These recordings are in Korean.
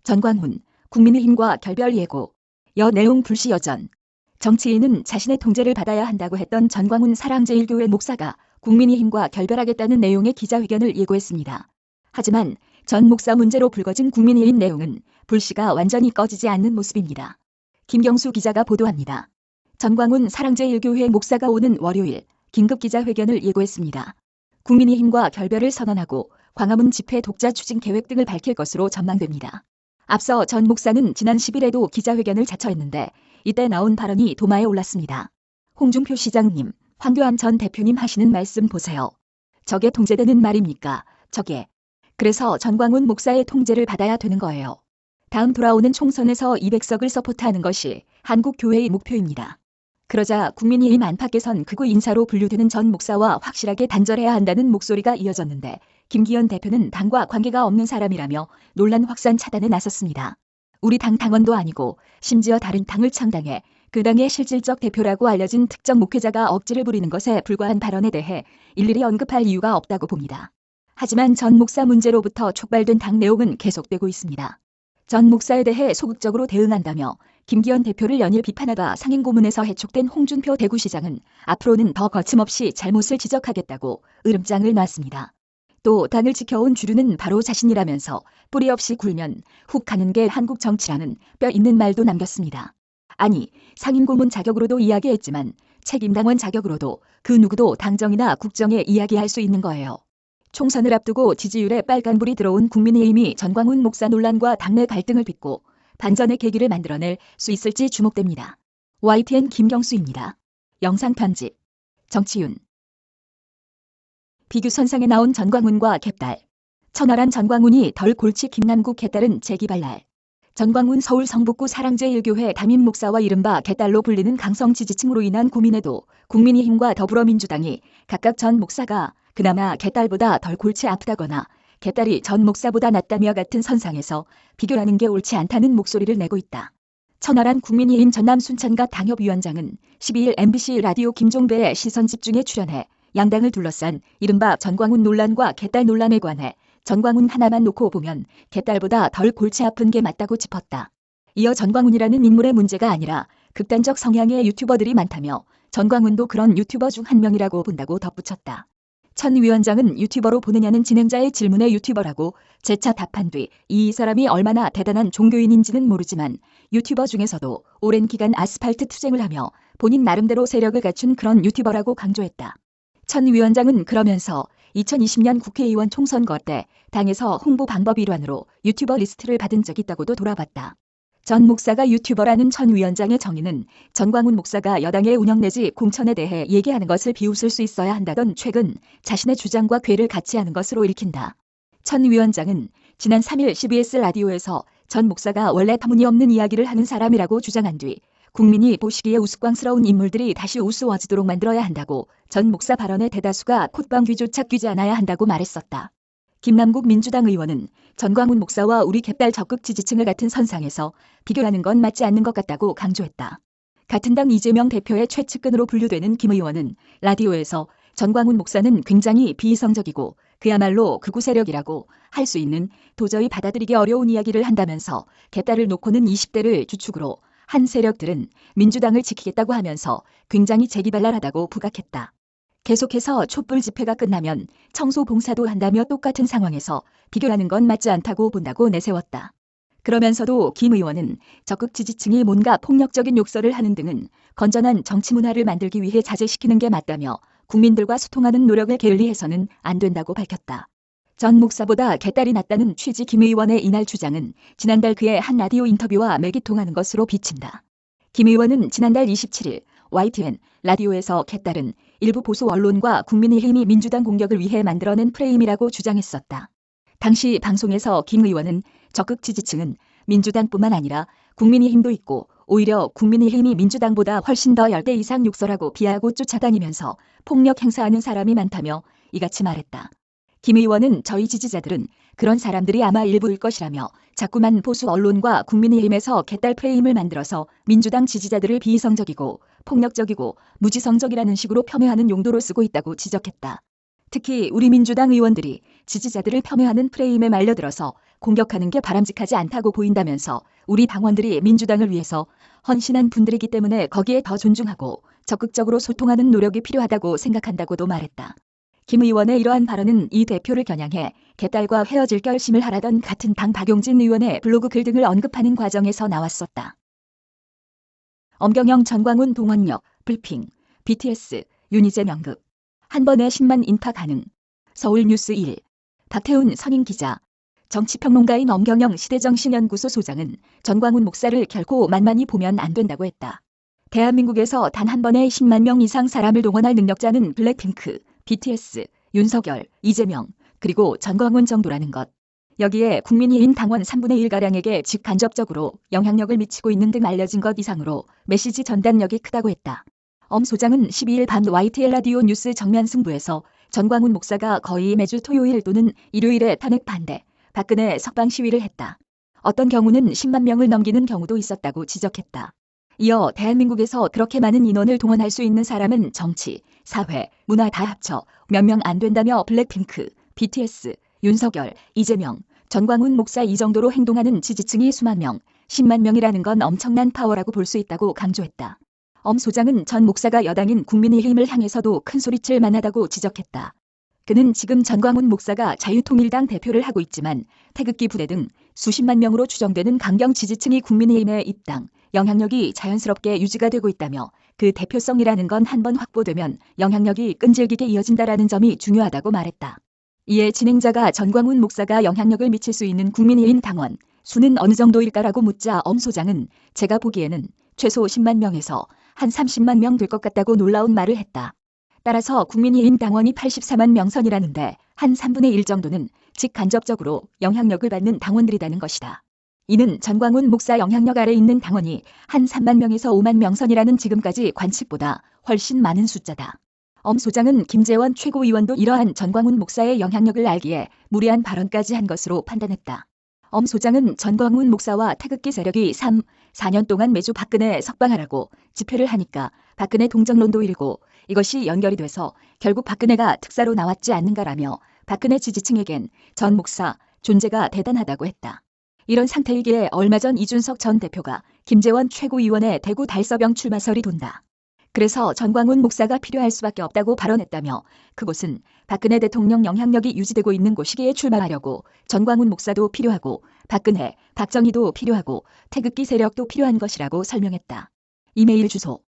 전광훈, 국민의힘과 결별 예고. 내용 불씨 여전. 정치인은 자신의 통제를 받아야 한다고 했던 전광훈 사랑제일교회 목사가 국민의힘과 결별하겠다는 내용의 기자회견을 예고했습니다. 하지만 전 목사 문제로 불거진 국민의힘 내용은 불씨가 완전히 꺼지지 않는 모습입니다. 김경수 기자가 보도합니다. 전광훈 사랑제일교회 목사가 오는 월요일 긴급 기자회견을 예고했습니다. 국민의힘과 결별을 선언하고 광화문 집회 독자 추진 계획 등을 밝힐 것으로 전망됩니다. 앞서 전 목사는 지난 10일에도 기자회견을 자처했는데 이때 나온 발언이 도마에 올랐습니다. 홍준표 시장님, 황교안 전 대표님 하시는 말씀 보세요. 저게 통제되는 말입니까? 저게. 그래서 전광훈 목사의 통제를 받아야 되는 거예요. 다음 돌아오는 총선에서 200석을 서포트하는 것이 한국 교회의 목표입니다. 그러자 국민의힘 안팎에선 극우 인사로 분류되는 전 목사와 확실하게 단절해야 한다는 목소리가 이어졌는데 김기현 대표는 당과 관계가 없는 사람이라며 논란 확산 차단에 나섰습니다. 우리 당 당원도 아니고 심지어 다른 당을 창당해 그 당의 실질적 대표라고 알려진 특정 목회자가 억지를 부리는 것에 불과한 발언에 대해 일일이 언급할 이유가 없다고 봅니다. 하지만 전 목사 문제로부터 촉발된 당 내용은 계속되고 있습니다. 전 목사에 대해 소극적으로 대응한다며 김기현 대표를 연일 비판하다 상임고문에서 해촉된 홍준표 대구시장은 앞으로는 더 거침없이 잘못을 지적하겠다고 으름장을 놨습니다. 또 당을 지켜온 주류는 바로 자신이라면서 뿌리 없이 굴면 훅 가는 게 한국 정치라는 뼈 있는 말도 남겼습니다. 아니, 상임고문 자격으로도 이야기했지만 책임당원 자격으로도 그 누구도 당정이나 국정에 이야기할 수 있는 거예요. 총선을 앞두고 지지율에 빨간불이 들어온 국민의힘이 전광훈 목사 논란과 당내 갈등을 빚고 반전의 계기를 만들어낼 수 있을지 주목됩니다. YTN 김경수입니다. 영상 편집. 정치윤. 비교선상에 나온 전광훈과 갯딸. 천하란 전광훈이 덜 골치 김남국 갯딸은 재기발랄. 전광훈 서울 성북구 사랑제일교회 담임 목사와 이른바 갯딸로 불리는 강성 지지층으로 인한 고민에도 국민의힘과 더불어민주당이 각각 전 목사가 그나마 갯딸보다 덜 골치 아프다거나 갯딸이 전 목사보다 낫다며 같은 선상에서 비교하는 게 옳지 않다는 목소리를 내고 있다. 천하란 국민의힘 전남 순천갑 당협위원장은 12일 MBC 라디오 김종배의 시선집중에 출연해 양당을 둘러싼 이른바 전광훈 논란과 갯딸 논란에 관해 전광훈 하나만 놓고 보면 갯딸보다 덜 골치 아픈 게 맞다고 짚었다. 이어 전광훈이라는 인물의 문제가 아니라 극단적 성향의 유튜버들이 많다며 전광훈도 그런 유튜버 중 한 명이라고 본다고 덧붙였다. 천 위원장은 유튜버로 보느냐는 진행자의 질문에 유튜버라고 재차 답한 뒤 이 사람이 얼마나 대단한 종교인인지는 모르지만 유튜버 중에서도 오랜 기간 아스팔트 투쟁을 하며 본인 나름대로 세력을 갖춘 그런 유튜버라고 강조했다. 천 위원장은 그러면서 2020년 국회의원 총선거 때 당에서 홍보 방법 일환으로 유튜버 리스트를 받은 적이 있다고도 돌아봤다. 전 목사가 유튜버라는 천 위원장의 정의는 전광훈 목사가 여당의 운영 내지 공천에 대해 얘기하는 것을 비웃을 수 있어야 한다던 최근 자신의 주장과 궤를 같이 하는 것으로 읽힌다. 천 위원장은 지난 3일 CBS 라디오에서 전 목사가 원래 터무니없는 이야기를 하는 사람이라고 주장한 뒤 국민이 보시기에 우스꽝스러운 인물들이 다시 우스워지도록 만들어야 한다고 전 목사 발언의 대다수가 콧방귀조차 뀌지 않아야 한다고 말했었다. 김남국 민주당 의원은 전광훈 목사와 우리 갯딸 적극 지지층을 같은 선상에서 비교하는 건 맞지 않는 것 같다고 강조했다. 같은 당 이재명 대표의 최측근으로 분류되는 김 의원은 라디오에서 전광훈 목사는 굉장히 비이성적이고 그야말로 극우 세력이라고 할 수 있는 도저히 받아들이기 어려운 이야기를 한다면서 갯딸을 놓고는 20대를 주축으로 한 세력들은 민주당을 지키겠다고 하면서 굉장히 재기발랄하다고 부각했다. 계속해서 촛불 집회가 끝나면 청소 봉사도 한다며 똑같은 상황에서 비교하는 건 맞지 않다고 본다고 내세웠다. 그러면서도 김 의원은 적극 지지층이 뭔가 폭력적인 욕설을 하는 등은 건전한 정치 문화를 만들기 위해 자제시키는 게 맞다며 국민들과 소통하는 노력을 게을리해서는 안 된다고 밝혔다. 전 목사보다 갯딸이 낫다는 취지 김 의원의 이날 주장은 지난달 그의 한 라디오 인터뷰와 매기통하는 것으로 비친다. 김 의원은 지난달 27일 YTN 라디오에서 갯딸은 일부 보수 언론과 국민의힘이 민주당 공격을 위해 만들어낸 프레임이라고 주장했었다. 당시 방송에서 김 의원은 적극 지지층은 민주당뿐만 아니라 국민의힘도 있고 오히려 국민의힘이 민주당보다 훨씬 더 10배 이상 욕설하고 비하하고 쫓아다니면서 폭력 행사하는 사람이 많다며 이같이 말했다. 김 의원은 저희 지지자들은 그런 사람들이 아마 일부일 것이라며 자꾸만 보수 언론과 국민의힘에서 갯딸 프레임을 만들어서 민주당 지지자들을 비이성적이고 폭력적이고 무지성적이라는 식으로 폄훼하는 용도로 쓰고 있다고 지적했다. 특히 우리 민주당 의원들이 지지자들을 폄훼하는 프레임에 말려들어서 공격하는 게 바람직하지 않다고 보인다면서 우리 당원들이 민주당을 위해서 헌신한 분들이기 때문에 거기에 더 존중하고 적극적으로 소통하는 노력이 필요하다고 생각한다고도 말했다. 김 의원의 이러한 발언은 이 대표를 겨냥해 개딸과 헤어질 결심을 하라던 같은 당 박용진 의원의 블로그 글 등을 언급하는 과정에서 나왔었다. 엄경영 전광훈 동원력 불핑 BTS 윤희재 명급 한 번에 10만 인파 가능 서울뉴스 1 박태훈 선임 기자 정치평론가인 엄경영 시대정신연구소 소장은 전광훈 목사를 결코 만만히 보면 안 된다고 했다. 대한민국에서 단 한 번에 10만 명 이상 사람을 동원할 능력자는 블랙핑크, BTS, 윤석열, 이재명, 그리고 전광훈 정도라는 것. 여기에 국민의힘 당원 3분의 1가량에게 직간접적으로 영향력을 미치고 있는 등 알려진 것 이상으로 메시지 전달력이 크다고 했다. 엄 소장은 12일 밤 YTN 라디오 뉴스 정면 승부에서 전광훈 목사가 거의 매주 토요일 또는 일요일에 탄핵 반대, 박근혜 석방 시위를 했다. 어떤 경우는 10만 명을 넘기는 경우도 있었다고 지적했다. 이어 대한민국에서 그렇게 많은 인원을 동원할 수 있는 사람은 정치, 사회, 문화 다 합쳐 몇 명 안 된다며 블랙핑크, BTS, 윤석열, 이재명, 전광훈 목사 이 정도로 행동하는 지지층이 수만 명, 10만 명이라는 건 엄청난 파워라고 볼 수 있다고 강조했다. 엄 소장은 전 목사가 여당인 국민의힘을 향해서도 큰 소리칠 만하다고 지적했다. 그는 지금 전광훈 목사가 자유통일당 대표를 하고 있지만 태극기 부대 등 수십만 명으로 추정되는 강경 지지층이 국민의힘에 입당, 영향력이 자연스럽게 유지가 되고 있다며 그 대표성이라는 건 한번 확보되면 영향력이 끈질기게 이어진다라는 점이 중요하다고 말했다. 이에 진행자가 전광훈 목사가 영향력을 미칠 수 있는 국민의힘 당원 수는 어느 정도일까라고 묻자 엄 소장은 제가 보기에는 최소 10만 명에서 한 30만 명 될 것 같다고 놀라운 말을 했다. 따라서 국민의힘 당원이 84만 명 선이라는데 한 3분의 1 정도는 직간접적으로 영향력을 받는 당원들이라는 것이다. 이는 전광훈 목사 영향력 아래 있는 당원이 한 3만 명에서 5만 명 선이라는 지금까지 관측보다 훨씬 많은 숫자다. 엄 소장은 김재원 최고위원도 이러한 전광훈 목사의 영향력을 알기에 무리한 발언까지 한 것으로 판단했다. 엄 소장은 전광훈 목사와 태극기 세력이 3, 4년 동안 매주 박근혜 석방하라고 집회를 하니까 박근혜 동정론도 일고 이것이 연결이 돼서 결국 박근혜가 특사로 나왔지 않는가라며 박근혜 지지층에겐 전 목사 존재가 대단하다고 했다. 이런 상태이기에 얼마 전 이준석 전 대표가 김재원 최고위원의 대구 달서병 출마설이 돈다. 그래서 전광훈 목사가 필요할 수밖에 없다고 발언했다며 그곳은 박근혜 대통령 영향력이 유지되고 있는 곳이기에 출마하려고 전광훈 목사도 필요하고 박근혜, 박정희도 필요하고 태극기 세력도 필요한 것이라고 설명했다. 이메일 주소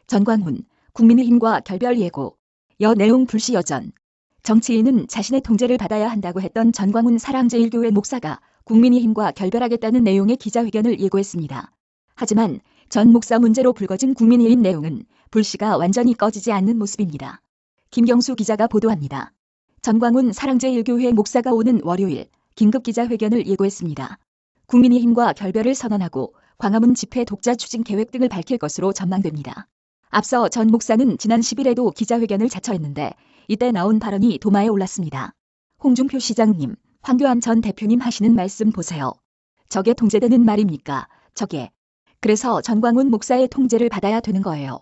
전광훈, 국민의힘과 결별 예고, 내용 불씨 여전. 정치인은 자신의 통제를 받아야 한다고 했던 전광훈 사랑제일교회 목사가 국민의힘과 결별하겠다는 내용의 기자회견을 예고했습니다. 하지만 전 목사 문제로 불거진 국민의힘 내용은 불씨가 완전히 꺼지지 않는 모습입니다. 김경수 기자가 보도합니다. 전광훈 사랑제일교회 목사가 오는 월요일 긴급 기자회견을 예고했습니다. 국민의힘과 결별을 선언하고 광화문 집회 독자 추진 계획 등을 밝힐 것으로 전망됩니다. 앞서 전 목사는 지난 10일에도 기자회견을 자처했는데 이때 나온 발언이 도마에 올랐습니다. 홍준표 시장님, 황교안 전 대표님 하시는 말씀 보세요. 저게 통제되는 말입니까? 저게. 그래서 전광훈 목사의 통제를 받아야 되는 거예요.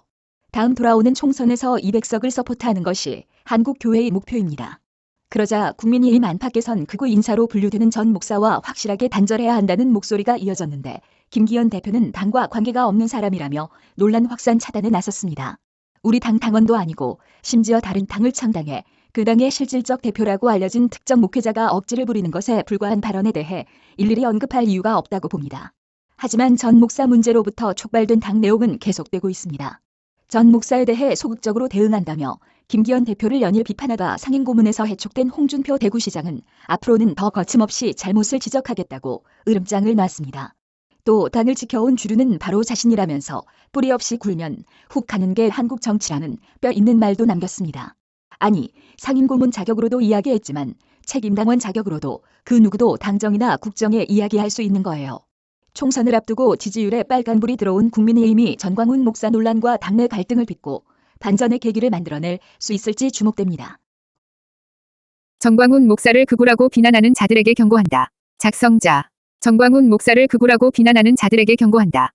다음 돌아오는 총선에서 200석을 서포트하는 것이 한국 교회의 목표입니다. 그러자 국민의힘 안팎에선 극우 인사로 분류되는 전 목사와 확실하게 단절해야 한다는 목소리가 이어졌는데 김기현 대표는 당과 관계가 없는 사람이라며 논란 확산 차단에 나섰습니다. 우리 당 당원도 아니고 심지어 다른 당을 창당해 그 당의 실질적 대표라고 알려진 특정 목회자가 억지를 부리는 것에 불과한 발언에 대해 일일이 언급할 이유가 없다고 봅니다. 하지만 전 목사 문제로부터 촉발된 당 내용은 계속되고 있습니다. 전 목사에 대해 소극적으로 대응한다며 김기현 대표를 연일 비판하다 상임고문에서 해촉된 홍준표 대구시장은 앞으로는 더 거침없이 잘못을 지적하겠다고 으름장을 놨습니다. 또 당을 지켜온 주류는 바로 자신이라면서 뿌리 없이 굴면 훅 가는 게 한국 정치라는 뼈 있는 말도 남겼습니다. 아니, 상임고문 자격으로도 이야기했지만 책임당원 자격으로도 그 누구도 당정이나 국정에 이야기할 수 있는 거예요. 총선을 앞두고 지지율에 빨간불이 들어온 국민의힘이 전광훈 목사 논란과 당내 갈등을 빚고 반전의 계기를 만들어낼 수 있을지 주목됩니다. 전광훈 목사를 극우라고 비난하는 자들에게 경고한다. 작성자 정광훈 목사를 극우라고 비난하는 자들에게 경고한다.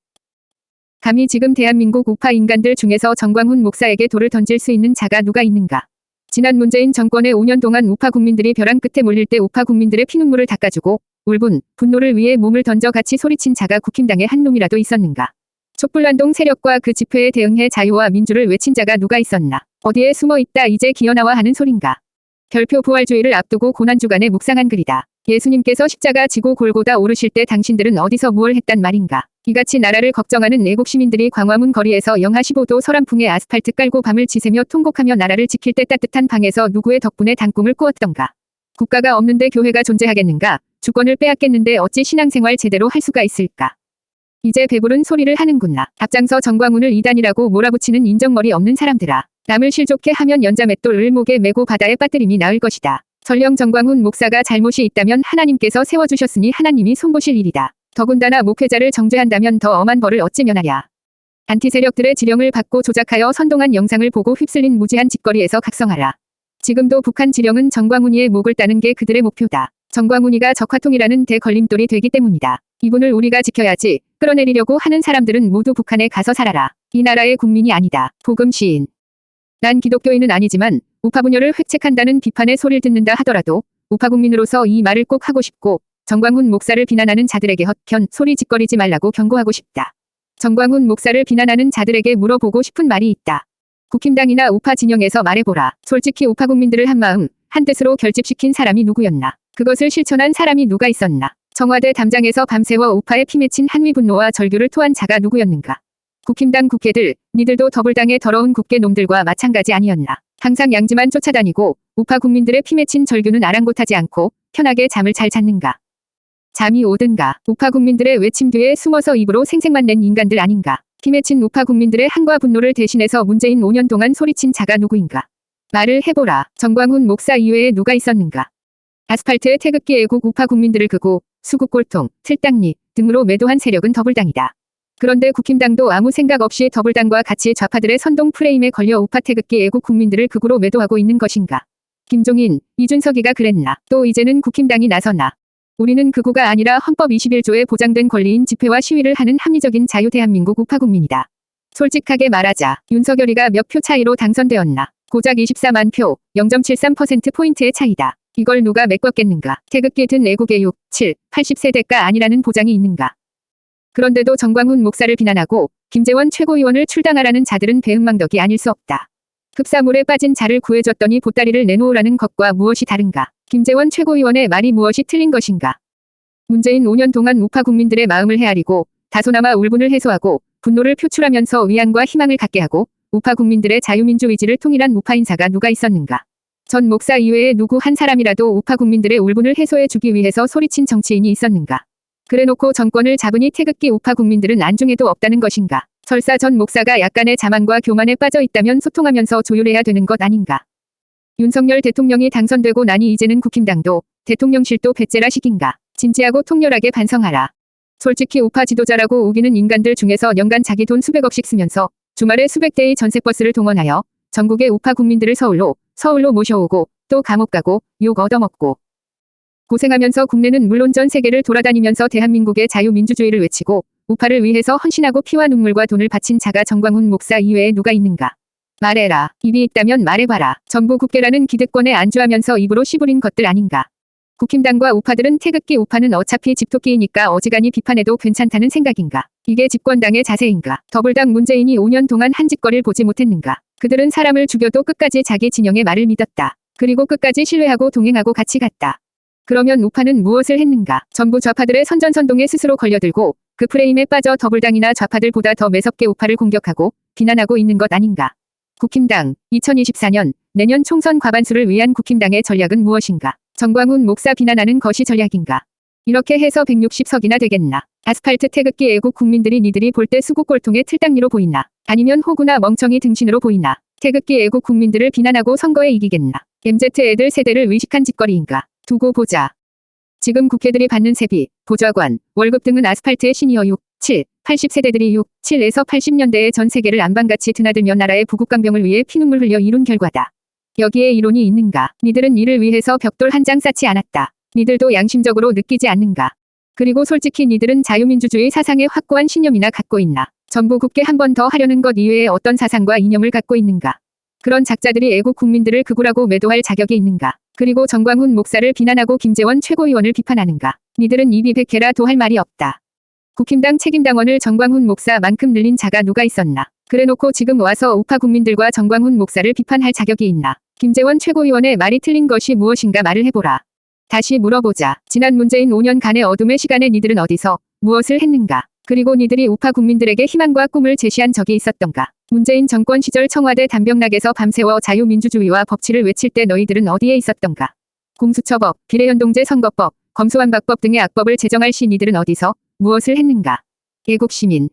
감히 지금 대한민국 우파 인간들 중에서 정광훈 목사에게 돌을 던질 수 있는 자가 누가 있는가? 지난 문재인 정권의 5년 동안 우파 국민들이 벼랑 끝에 몰릴 때 우파 국민들의 피눈물을 닦아주고 울분, 분노를 위해 몸을 던져 같이 소리친 자가 국힘당의 한 놈이라도 있었는가? 촛불난동 세력과 그 집회에 대응해 자유와 민주를 외친 자가 누가 있었나? 어디에 숨어 있다 이제 기어나와 하는 소린가? 별표 부활주의를 앞두고 고난주간에 묵상한 글이다. 예수님께서 십자가 지고 골고다 오르실 때 당신들은 어디서 무얼 했단 말인가? 이같이 나라를 걱정하는 애국 시민들이 광화문 거리에서 영하 15도 서람풍에 아스팔트 깔고 밤을 지새며 통곡하며 나라를 지킬 때 따뜻한 방에서 누구의 덕분에 단꿈을 꾸었던가? 국가가 없는데 교회가 존재하겠는가? 주권을 빼앗겠는데 어찌 신앙생활 제대로 할 수가 있을까? 이제 배부른 소리를 하는구나. 앞장서 정광훈을 이단이라고 몰아붙이는 인정머리 없는 사람들아. 남을 실족해 하면 연자맷돌을 목에 메고 바다에 빠뜨림이 나을 것이다. 설령 정광훈 목사가 잘못이 있다면 하나님께서 세워주셨으니 하나님이 손보실 일이다. 더군다나 목회자를 정죄한다면 더 엄한 벌을 어찌 면하랴. 안티세력들의 지령을 받고 조작하여 선동한 영상을 보고 휩쓸린 무지한 짓거리에서 각성하라. 지금도 북한 지령은 정광훈이의 목을 따는 게 그들의 목표다. 정광훈이가 적화통이라는 대걸림돌이 되기 때문이다. 이분을 우리가 지켜야지. 끌어내리려고 하는 사람들은 모두 북한에 가서 살아라. 이 나라의 국민이 아니다. 복음 시인. 난 기독교인은 아니지만 우파 분열을 획책한다는 비판의 소리를 듣는다 하더라도 우파 국민으로서 이 말을 꼭 하고 싶고 정광훈 목사를 비난하는 자들에게 헛견 소리 짓거리지 말라고 경고하고 싶다. 정광훈 목사를 비난하는 자들에게 물어보고 싶은 말이 있다. 국힘당이나 우파 진영에서 말해보라. 솔직히 우파 국민들을 한마음 한뜻으로 결집시킨 사람이 누구였나? 그것을 실천한 사람이 누가 있었나? 청와대 담장에서 밤새워 우파에 피맺힌 한미 분노와 절규를 토한 자가 누구였는가? 국힘당 국회들, 니들도 더불당의 더러운 국회 놈들과 마찬가지 아니었나? 항상 양지만 쫓아다니고 우파 국민들의 피맺힌 절규는 아랑곳하지 않고 편하게 잠을 잘 잤는가? 잠이 오든가? 우파 국민들의 외침 뒤에 숨어서 입으로 생색만 낸 인간들 아닌가? 피맺힌 우파 국민들의 한과 분노를 대신해서 문재인 5년 동안 소리친 자가 누구인가? 말을 해보라. 정광훈 목사 이외에 누가 있었는가? 아스팔트에 태극기 애국 우파 국민들을 그고 수국골통, 틀당리 등으로 매도한 세력은 더불당이다. 그런데 국힘당도 아무 생각 없이 더불당과 같이 좌파들의 선동 프레임에 걸려 우파 태극기 애국 국민들을 극우로 매도하고 있는 것인가? 김종인, 이준석이가 그랬나? 또 이제는 국힘당이 나서나? 우리는 극우가 아니라 헌법 21조에 보장된 권리인 집회와 시위를 하는 합리적인 자유 대한민국 우파 국민이다. 솔직하게 말하자. 윤석열이가 몇 표 차이로 당선되었나? 고작 24만 표, 0.73%포인트의 차이다. 이걸 누가 메꿨겠는가? 태극기 든 애국의 6, 7, 80세대가 아니라는 보장이 있는가? 그런데도 정광훈 목사를 비난하고 김재원 최고위원을 출당하라는 자들은 배은망덕이 아닐 수 없다. 흡사물에 빠진 자를 구해줬더니 보따리를 내놓으라는 것과 무엇이 다른가? 김재원 최고위원의 말이 무엇이 틀린 것인가? 문재인 5년 동안 우파 국민들의 마음을 헤아리고 다소나마 울분을 해소하고 분노를 표출하면서 위안과 희망을 갖게 하고 우파 국민들의 자유민주 의지를 통일한 우파 인사가 누가 있었는가? 전 목사 이외에 누구 한 사람이라도 우파 국민들의 울분을 해소해 주기 위해서 소리친 정치인이 있었는가? 그래놓고 정권을 잡으니 태극기 우파 국민들은 안중에도 없다는 것인가? 설사 전 목사가 약간의 자만과 교만에 빠져 있다면 소통하면서 조율해야 되는 것 아닌가? 윤석열 대통령이 당선되고 나니 이제는 국힘당도 대통령실도 배째라 식인가? 진지하고 통렬하게 반성하라. 솔직히 우파 지도자라고 우기는 인간들 중에서 연간 자기 돈 수백억씩 쓰면서 주말에 수백 대의 전세버스를 동원하여 전국의 우파 국민들을 서울로 모셔오고 또 감옥 가고 욕 얻어먹고 고생하면서 국내는 물론 전 세계를 돌아다니면서 대한민국의 자유민주주의를 외치고 우파를 위해서 헌신하고 피와 눈물과 돈을 바친 자가 정광훈 목사 이외에 누가 있는가? 말해라. 입이 있다면 말해봐라. 전부 국회라는 기득권에 안주하면서 입으로 씨부린 것들 아닌가? 국힘당과 우파들은 태극기 우파는 어차피 집토끼이니까 어지간히 비판해도 괜찮다는 생각인가? 이게 집권당의 자세인가? 더불당 문재인이 5년 동안 한 짓거리를 보지 못했는가? 그들은 사람을 죽여도 끝까지 자기 진영의 말을 믿었다. 그리고 끝까지 신뢰하고 동행하고 같이 갔다. 그러면 우파는 무엇을 했는가? 전부 좌파들의 선전선동에 스스로 걸려들고 그 프레임에 빠져 더불당이나 좌파들보다 더 매섭게 우파를 공격하고 비난하고 있는 것 아닌가? 국힘당 2024년 내년 총선 과반수를 위한 국힘당의 전략은 무엇인가? 정광훈 목사 비난하는 것이 전략인가? 이렇게 해서 160석이나 되겠나? 아스팔트 태극기 애국 국민들이 니들이 볼 때 수국골통의 틀당리로 보이나? 아니면 호구나 멍청이 등신으로 보이나? 태극기 애국 국민들을 비난하고 선거에 이기겠나? MZ 애들 세대를 의식한 짓거리인가? 두고 보자. 지금 국회들이 받는 세비, 보좌관, 월급 등은 아스팔트의 시니어 6, 7, 80세대들이 6, 7에서 80년대에 전 세계를 안방같이 드나들며 나라의 부국강병을 위해 피눈물 흘려 이룬 결과다. 여기에 이론이 있는가? 니들은 이를 위해서 벽돌 한 장 쌓지 않았다. 니들도 양심적으로 느끼지 않는가? 그리고 솔직히 니들은 자유민주주의 사상에 확고한 신념이나 갖고 있나? 전부 굳게 한 번 더 하려는 것 이외에 어떤 사상과 이념을 갖고 있는가? 그런 작자들이 애국 국민들을 극우라고 매도할 자격이 있는가? 그리고 정광훈 목사를 비난하고 김재원 최고위원을 비판하는가? 니들은 입이 100개라도 할 말이 없다. 국힘당 책임당원을 정광훈 목사만큼 늘린 자가 누가 있었나? 그래놓고 지금 와서 우파 국민들과 정광훈 목사를 비판할 자격이 있나? 김재원 최고위원의 말이 틀린 것이 무엇인가 말을 해보라. 다시 물어보자. 지난 문재인 5년간의 어둠의 시간에 니들은 어디서 무엇을 했는가? 그리고 니들이 우파 국민들에게 희망과 꿈을 제시한 적이 있었던가? 문재인 정권 시절 청와대 담벼락에서 밤새워 자유민주주의와 법치를 외칠 때 너희들은 어디에 있었던가? 공수처법, 비례연동제 선거법, 검수완박법 등의 악법을 제정할 시 니들은 어디서 무엇을 했는가? 애국시민,